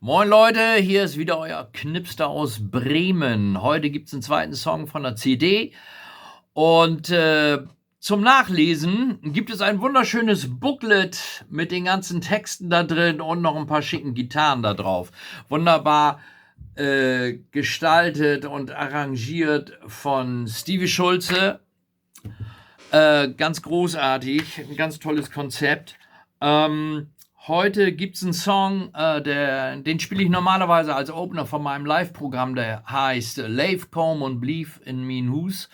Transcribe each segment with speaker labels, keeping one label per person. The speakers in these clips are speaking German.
Speaker 1: Moin Leute, hier ist wieder euer Knipster aus Bremen. Heute gibt es einen zweiten Song von der CD und zum Nachlesen gibt es ein wunderschönes Booklet mit den ganzen Texten da drin und noch ein paar schicken Gitarren da drauf. Wunderbar gestaltet und arrangiert von Stevie Schulze. Ganz großartig, ein ganz tolles Konzept. Heute gibt es einen Song, den spiele ich normalerweise als Opener von meinem Live-Programm, der heißt Leave Come und Believe in Me Who's.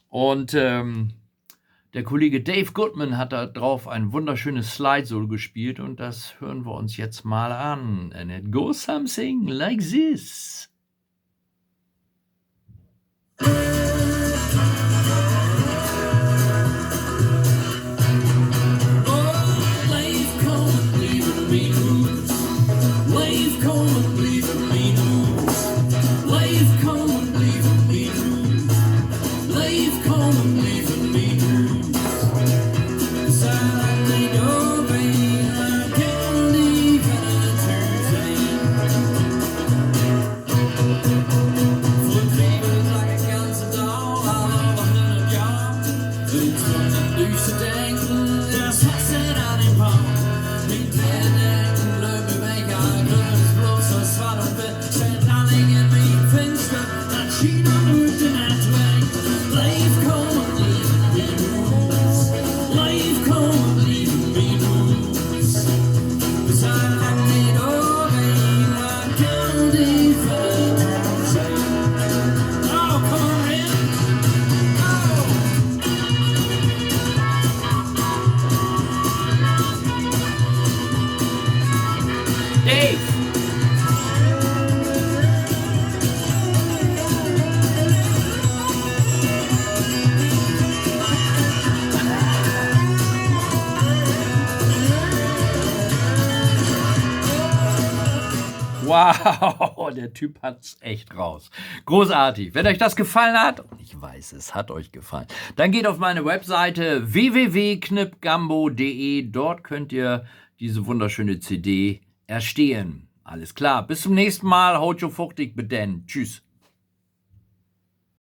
Speaker 1: Und der Kollege Dave Goodman hat da drauf ein wunderschönes Slide-Solo gespielt und das hören wir uns jetzt mal an. And it goes something like this. Dave! Wow, der Typ hat's echt raus. Großartig. Wenn euch das gefallen hat, und ich weiß, es hat euch gefallen, dann geht auf meine Webseite www.knipgambo.de. Dort könnt ihr diese wunderschöne CD erstehen. Alles klar, bis zum nächsten Mal. Haut jo fuchtig, bedenn. Tschüss.